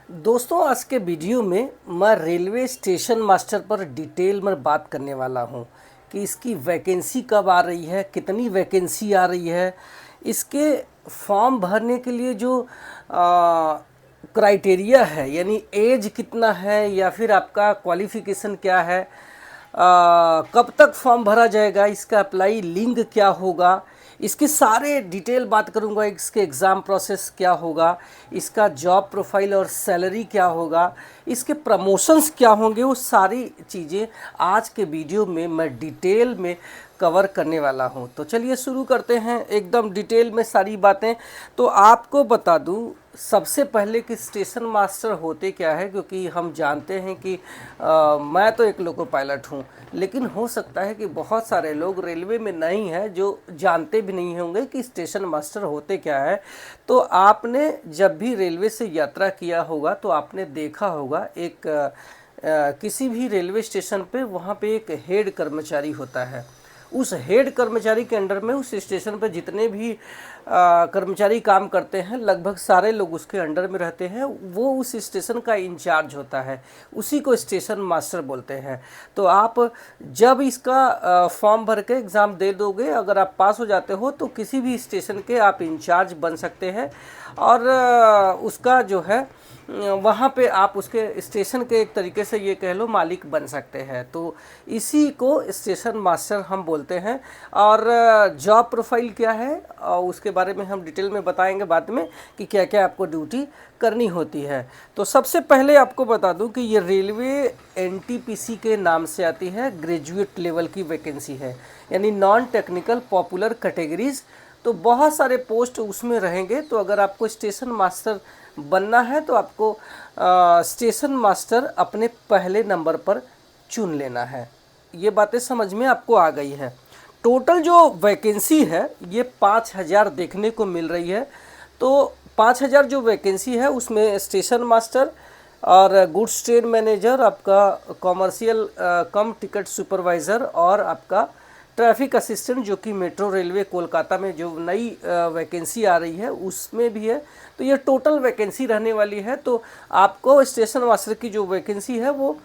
दोस्तों, आज के वीडियो में मैं रेलवे स्टेशन मास्टर पर डिटेल में बात करने वाला हूं कि इसकी वैकेंसी कब आ रही है, कितनी वैकेंसी आ रही है, इसके फॉर्म भरने के लिए जो क्राइटेरिया है, यानी एज कितना है या फिर आपका क्वालिफ़िकेशन क्या है, कब तक फॉर्म भरा जाएगा, इसका अप्लाई लिंक क्या होगा, इसके सारे डिटेल बात करूंगा। इसके एग्ज़ाम प्रोसेस क्या होगा, इसका जॉब प्रोफाइल और सैलरी क्या होगा, इसके प्रमोशंस क्या होंगे, वो सारी चीज़ें आज के वीडियो में मैं डिटेल में कवर करने वाला हूं। तो चलिए शुरू करते हैं एकदम डिटेल में सारी बातें। तो आपको बता दूं सबसे पहले कि स्टेशन मास्टर होते क्या है, क्योंकि हम जानते हैं कि मैं तो एक लोको पायलट हूं, लेकिन हो सकता है कि बहुत सारे लोग रेलवे में नहीं हैं जो जानते भी नहीं होंगे कि स्टेशन मास्टर होते क्या है। तो आपने जब भी रेलवे से यात्रा किया होगा तो आपने देखा होगा एक किसी भी रेलवे स्टेशन पे वहाँ पे एक हेड कर्मचारी होता है। उस हेड कर्मचारी के अंडर में उस स्टेशन पर जितने भी कर्मचारी काम करते हैं लगभग सारे लोग उसके अंडर में रहते हैं। वो उस स्टेशन का इंचार्ज होता है, उसी को स्टेशन मास्टर बोलते हैं। तो आप जब इसका फॉर्म भर के एग्ज़ाम दे दोगे, अगर आप पास हो जाते हो तो किसी भी स्टेशन के आप इंचार्ज बन सकते हैं और उसका जो है वहाँ पे आप उसके स्टेशन के एक तरीके से ये कह लो मालिक बन सकते हैं। तो इसी को स्टेशन मास्टर हम बोलते हैं। और जॉब प्रोफाइल क्या है उसके बारे में हम डिटेल में बताएंगे बाद में कि क्या क्या आपको ड्यूटी करनी होती है। तो सबसे पहले आपको बता दूं कि ये रेलवे एनटीपीसी के नाम से आती है, ग्रेजुएट लेवल की वैकेंसी है, यानी नॉन टेक्निकल पॉपुलर कैटेगरीज। तो बहुत सारे पोस्ट उसमें रहेंगे। तो अगर आपको स्टेशन मास्टर बनना है तो आपको स्टेशन मास्टर अपने पहले नंबर पर चुन लेना है। ये बातें समझ में आपको आ गई है। टोटल जो वैकेंसी है ये 5000 देखने को मिल रही है। तो 5000 जो वैकेंसी है उसमें स्टेशन मास्टर और गुड्स ट्रेन मैनेजर, आपका कॉमर्शियल कम टिकट सुपरवाइज़र और आपका ट्रैफिक असिस्टेंट, जो कि मेट्रो रेलवे कोलकाता में जो नई वैकेंसी आ रही है उसमें भी है। तो ये टोटल वैकेंसी रहने वाली है। तो आपको स्टेशन मास्टर की जो वैकेंसी है वो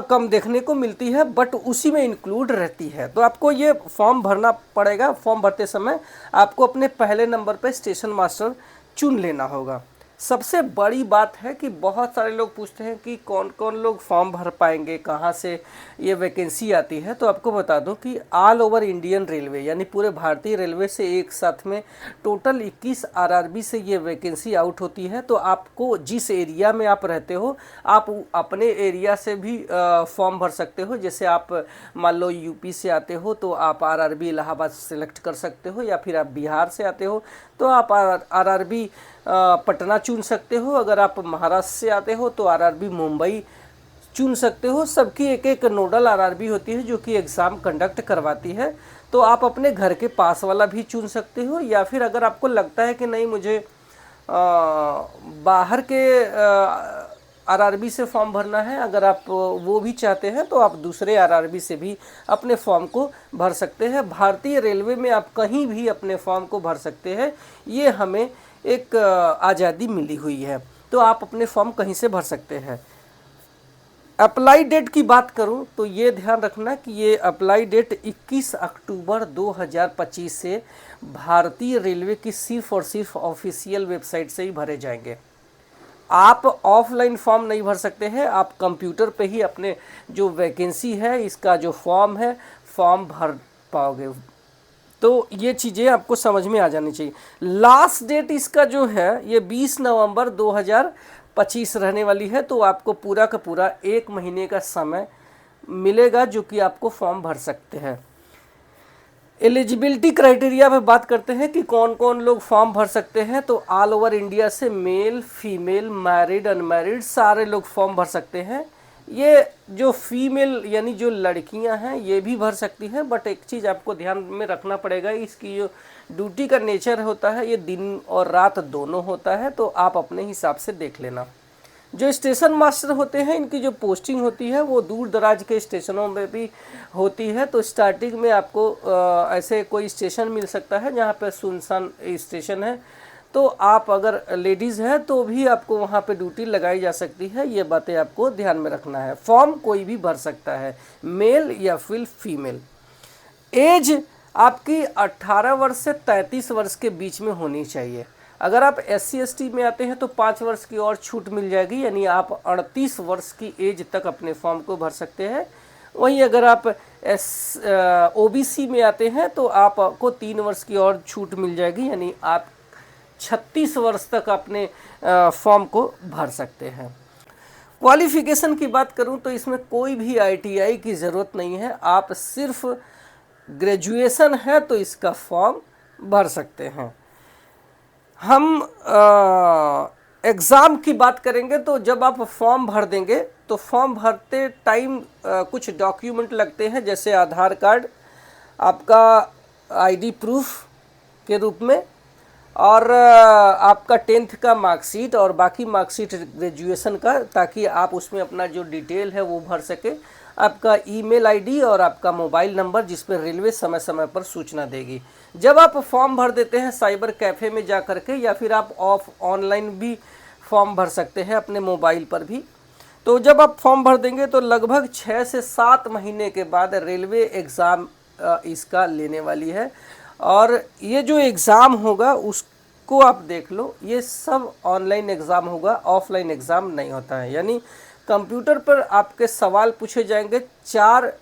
कम देखने को मिलती है, बट उसी में इंक्लूड रहती है। तो आपको ये फॉर्म भरना पड़ेगा। फॉर्म भरते समय आपको अपने पहले नंबर पर स्टेशन मास्टर चुन लेना होगा। सबसे बड़ी बात है कि बहुत सारे लोग पूछते हैं कि कौन कौन लोग फॉर्म भर पाएंगे, कहाँ से ये वैकेंसी आती है। तो आपको बता दूं कि ऑल ओवर इंडियन रेलवे यानी पूरे भारतीय रेलवे से एक साथ में टोटल 21 आरआरबी से ये वैकेंसी आउट होती है। तो आपको जिस एरिया में आप रहते हो आप अपने एरिया से भी फॉर्म भर सकते हो। जैसे आप मान लो यूपी से आते हो तो आप आरआरबी इलाहाबाद सेलेक्ट कर सकते हो, या फिर आप बिहार से आते हो तो आप आरआरबी पटना चुन सकते हो। अगर आप महाराष्ट्र से आते हो तो आरआरबी मुंबई चुन सकते हो। सबकी एक एक नोडल आरआरबी होती है जो कि एग्ज़ाम कंडक्ट करवाती है। तो आप अपने घर के पास वाला भी चुन सकते हो, या फिर अगर आपको लगता है कि नहीं मुझे बाहर के आरआरबी से फॉर्म भरना है, अगर आप वो भी चाहते हैं तो आप दूसरे आरआरबी से भी अपने फॉर्म को भर सकते हैं। भारतीय रेलवे में आप कहीं भी अपने फॉर्म को भर सकते हैं। ये हमें एक आज़ादी मिली हुई है, तो आप अपने फॉर्म कहीं से भर सकते हैं। अप्लाई डेट की बात करूं तो ये ध्यान रखना कि ये अप्लाई डेट 21 अक्टूबर 2025 से भारतीय रेलवे की सिर्फ और सिर्फ ऑफिशियल वेबसाइट से ही भरे जाएंगे। आप ऑफलाइन फॉर्म नहीं भर सकते हैं। आप कंप्यूटर पे ही अपने जो वैकेंसी है इसका जो फॉर्म है फॉर्म भर पाओगे। तो ये चीज़ें आपको समझ में आ जानी चाहिए। लास्ट डेट इसका जो है ये 20 नवंबर 2025 रहने वाली है। तो आपको पूरा का पूरा एक महीने का समय मिलेगा जो कि आपको फॉर्म भर सकते हैं। एलिजिबिलिटी क्राइटेरिया पे बात करते हैं कि कौन कौन लोग फॉर्म भर सकते हैं। तो ऑल ओवर इंडिया से मेल फीमेल मैरिड अनमैरिड सारे लोग फॉर्म भर सकते हैं। ये जो फीमेल यानी जो लड़कियां हैं ये भी भर सकती हैं, बट एक चीज़ आपको ध्यान में रखना पड़ेगा, इसकी जो ड्यूटी का नेचर होता है ये दिन और रात दोनों होता है। तो आप अपने हिसाब से देख लेना। जो स्टेशन मास्टर होते हैं इनकी जो पोस्टिंग होती है वो दूर दराज के स्टेशनों में भी होती है। तो स्टार्टिंग में आपको ऐसे कोई स्टेशन मिल सकता है जहाँ पर सुनसान स्टेशन है तो आप अगर लेडीज़ हैं तो भी आपको वहाँ पे ड्यूटी लगाई जा सकती है। ये बातें आपको ध्यान में रखना है। फॉर्म कोई भी भर सकता है, मेल या फिर फीमेल। एज आपकी 18 वर्ष से 33 वर्ष के बीच में होनी चाहिए। अगर आप SC/ST में आते हैं तो 5 वर्ष की और छूट मिल जाएगी, यानी आप 38 वर्ष की एज तक अपने फॉर्म को भर सकते हैं। वहीं अगर आप OBC में आते हैं तो आपको 3 वर्ष की और छूट मिल जाएगी, यानी आप 36 वर्ष तक अपने फॉर्म को भर सकते हैं। क्वालिफिकेशन की बात करूं तो इसमें कोई भी ITI की ज़रूरत नहीं है। आप सिर्फ ग्रेजुएशन है तो इसका फॉर्म भर सकते हैं। हम एग्ज़ाम की बात करेंगे तो जब आप फॉर्म भर देंगे तो फॉर्म भरते टाइम कुछ डॉक्यूमेंट लगते हैं, जैसे आधार कार्ड, आपका ID प्रूफ के रूप में, और आपका 10th का मार्कशीट और बाकी मार्कशीट ग्रेजुएशन का, ताकि आप उसमें अपना जो डिटेल है वो भर सके। आपका ईमेल ID और आपका मोबाइल नंबर, जिस पर रेलवे समय समय पर सूचना देगी। जब आप फॉर्म भर देते हैं साइबर कैफ़े में जा कर के, या फिर आप ऑनलाइन भी फॉर्म भर सकते हैं अपने मोबाइल पर भी। तो जब आप फॉर्म भर देंगे तो लगभग 6 से 7 महीने के बाद रेलवे एग्ज़ाम इसका लेने वाली है। और ये जो एग्ज़ाम होगा उसको आप देख लो, ये सब ऑनलाइन एग्ज़ाम होगा, ऑफलाइन एग्ज़ाम नहीं होता है। यानी कंप्यूटर पर आपके सवाल पूछे जाएंगे, 4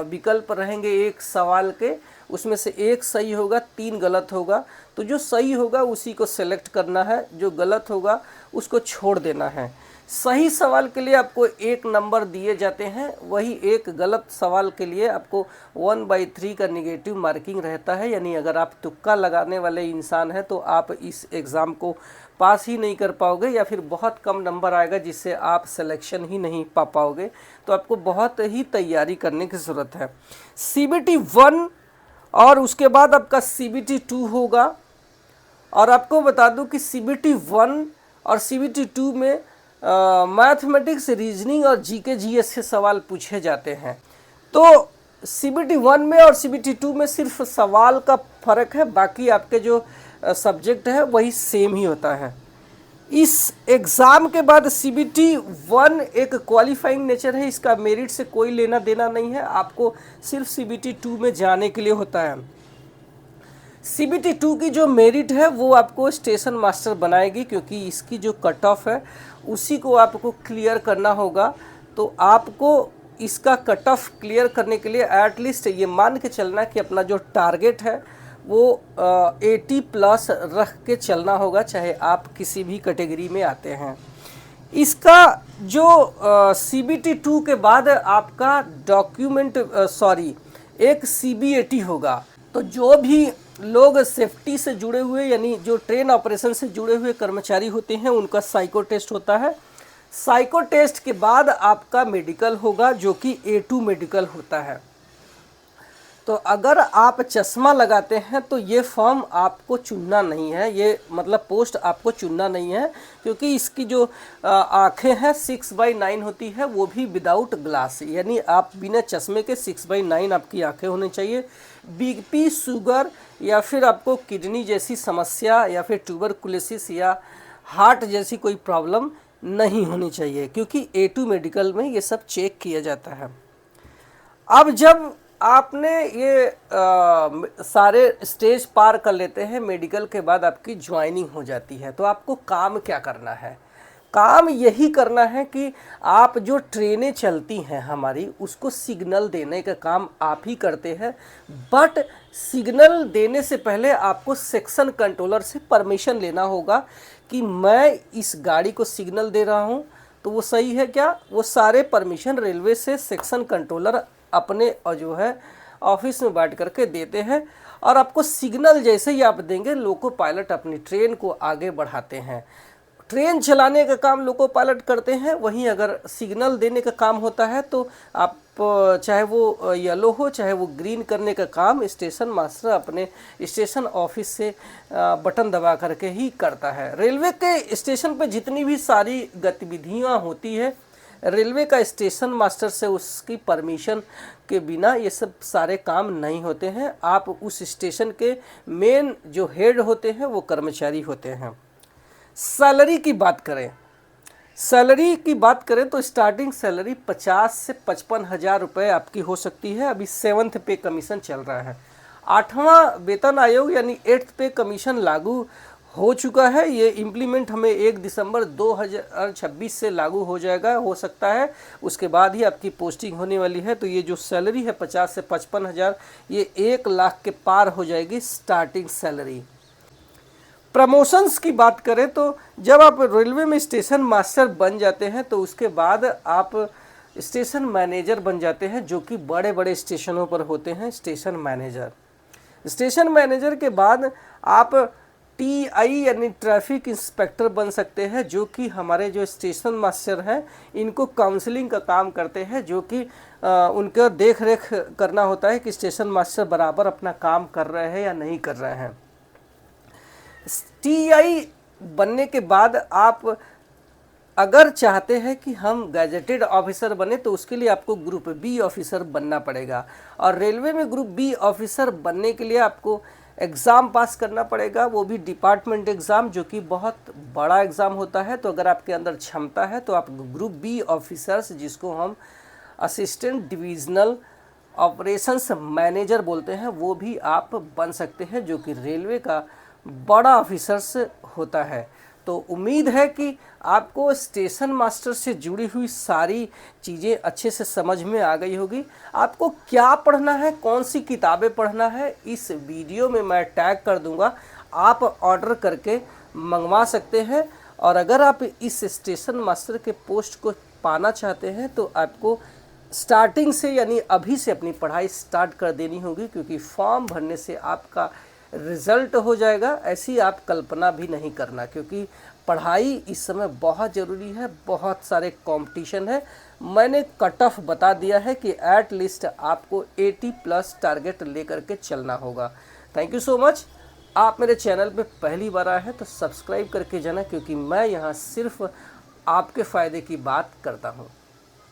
विकल्प रहेंगे एक सवाल के, उसमें से एक सही होगा, 3 गलत होगा। तो जो सही होगा उसी को सेलेक्ट करना है, जो गलत होगा उसको छोड़ देना है। सही सवाल के लिए आपको 1 नंबर दिए जाते हैं, वही एक गलत सवाल के लिए आपको 1/3 का निगेटिव मार्किंग रहता है। यानी अगर आप तुक्का लगाने वाले इंसान हैं तो आप इस एग्ज़ाम को पास ही नहीं कर पाओगे, या फिर बहुत कम नंबर आएगा जिससे आप सिलेक्शन ही नहीं पा पाओगे। तो आपको बहुत ही तैयारी करने की ज़रूरत है। CBT 1 और उसके बाद आपका CBT 2 होगा। और आपको बता दूं कि CBT 1 और CBT 2 में मैथमेटिक्स, रीजनिंग और GK GS से सवाल पूछे जाते हैं। तो CBT 1 में और CBT 2 में सिर्फ सवाल का फ़र्क है, बाकी आपके जो सब्जेक्ट है वही सेम ही होता है। इस एग्ज़ाम के बाद CBT 1 एक क्वालिफाइंग नेचर है, इसका मेरिट से कोई लेना देना नहीं है, आपको सिर्फ CBT 2 में जाने के लिए होता है। CBT 2 की जो मेरिट है वो आपको स्टेशन मास्टर बनाएगी, क्योंकि इसकी जो कट ऑफ है उसी को आपको क्लियर करना होगा। तो आपको इसका कट ऑफ क्लियर करने के लिए एटलीस्ट ये मान के चलना कि अपना जो टारगेट है वो 80+ रख के चलना होगा, चाहे आप किसी भी कैटेगरी में आते हैं। इसका जो CBT 2 के बाद आपका एक CBAT होगा। तो जो भी लोग सेफ्टी से जुड़े हुए, यानी जो ट्रेन ऑपरेशन से जुड़े हुए कर्मचारी होते हैं, उनका साइको टेस्ट होता है। साइको टेस्ट के बाद आपका मेडिकल होगा, जो कि A2 मेडिकल होता है। तो अगर आप चश्मा लगाते हैं तो ये फॉर्म आपको चुनना नहीं है, ये मतलब पोस्ट आपको चुनना नहीं है, क्योंकि इसकी जो आँखें हैं 6/9 होती है, वो भी विदाउट ग्लास, यानी आप बिना चश्मे के 6/9 आपकी आँखें होनी चाहिए। BP, शुगर या फिर आपको किडनी जैसी समस्या या फिर ट्यूबरकुलोसिस या हार्ट जैसी कोई प्रॉब्लम नहीं होनी चाहिए, क्योंकि A2 मेडिकल में ये सब चेक किया जाता है। अब जब आपने ये सारे स्टेज पार कर लेते हैं, मेडिकल के बाद आपकी ज्वाइनिंग हो जाती है। तो आपको काम क्या करना है? काम यही करना है कि आप जो ट्रेनें चलती हैं हमारी, उसको सिग्नल देने का काम आप ही करते हैं। बट सिग्नल देने से पहले आपको सेक्शन कंट्रोलर से परमिशन लेना होगा कि मैं इस गाड़ी को सिग्नल दे रहा हूँ, तो वो सही है क्या? वो सारे परमिशन रेलवे से सेक्शन कंट्रोलर अपने जो है ऑफिस में बैठ करके देते हैं। और आपको सिग्नल जैसे ही आप देंगे, लोको पायलट अपनी ट्रेन को आगे बढ़ाते हैं। ट्रेन चलाने का काम लोको पायलट करते हैं, वहीं अगर सिग्नल देने का काम होता है तो आप चाहे वो येलो हो चाहे वो ग्रीन करने का काम स्टेशन मास्टर अपने स्टेशन ऑफिस से बटन दबा करके ही करता है। रेलवे के स्टेशन पर जितनी भी सारी गतिविधियां होती है, रेलवे का स्टेशन मास्टर से उसकी परमिशन के बिना ये सब सारे काम नहीं होते हैं। आप उस स्टेशन के मेन जो हेड होते हैं वो कर्मचारी होते हैं। सैलरी की बात करें, सैलरी की बात करें तो स्टार्टिंग सैलरी 50 से 55,000 रुपये आपकी हो सकती है। अभी 7th पे कमीशन चल रहा है। 8वां वेतन आयोग यानी 8th पे कमीशन लागू हो चुका है। ये इम्प्लीमेंट हमें 1 दिसंबर 2026 से लागू हो जाएगा, हो सकता है उसके बाद ही आपकी पोस्टिंग होने वाली है। तो ये जो सैलरी है 50 से 55,000, ये 1 लाख के पार हो जाएगी स्टार्टिंग सैलरी। प्रमोशंस की बात करें तो जब आप रेलवे में स्टेशन मास्टर बन जाते हैं तो उसके बाद आप स्टेशन मैनेजर बन जाते हैं, जो कि बड़े बड़े स्टेशनों पर होते हैं स्टेशन मैनेजर। स्टेशन मैनेजर के बाद आप TI यानी ट्रैफिक इंस्पेक्टर बन सकते हैं, जो कि हमारे जो स्टेशन मास्टर हैं इनको काउंसलिंग का काम करते हैं, जो कि उनका देख रेख करना होता है कि स्टेशन मास्टर बराबर अपना काम कर रहे हैं या नहीं कर रहे हैं। TI बनने के बाद आप अगर चाहते हैं कि हम गैजेटेड ऑफिसर बने तो उसके लिए आपको ग्रुप B ऑफिसर बनना पड़ेगा। और रेलवे में ग्रुप B ऑफिसर बनने के लिए आपको एग्ज़ाम पास करना पड़ेगा, वो भी डिपार्टमेंट एग्ज़ाम, जो कि बहुत बड़ा एग्ज़ाम होता है। तो अगर आपके अंदर क्षमता है तो आप ग्रुप B ऑफिसर्स, जिसको हम असिस्टेंट डिविजनल ऑपरेशंस मैनेजर बोलते हैं, वो भी आप बन सकते हैं, जो कि रेलवे का बड़ा ऑफिसर्स होता है। तो उम्मीद है कि आपको स्टेशन मास्टर से जुड़ी हुई सारी चीज़ें अच्छे से समझ में आ गई होगी। आपको क्या पढ़ना है, कौन सी किताबें पढ़ना है, इस वीडियो में मैं टैग कर दूंगा, आप ऑर्डर करके मंगवा सकते हैं। और अगर आप इस स्टेशन मास्टर के पोस्ट को पाना चाहते हैं तो आपको स्टार्टिंग से यानी अभी से अपनी पढ़ाई स्टार्ट कर देनी होगी, क्योंकि फॉर्म भरने से आपका रिज़ल्ट हो जाएगा, ऐसी आप कल्पना भी नहीं करना, क्योंकि पढ़ाई इस समय बहुत ज़रूरी है। बहुत सारे कंपटीशन है। मैंने कट ऑफ बता दिया है कि एट लीस्ट आपको 80+ टारगेट लेकर के चलना होगा। Thank you so much. आप मेरे चैनल पे पहली बार आए हैं तो सब्सक्राइब करके जाना, क्योंकि मैं यहाँ सिर्फ आपके फ़ायदे की बात करता हूँ।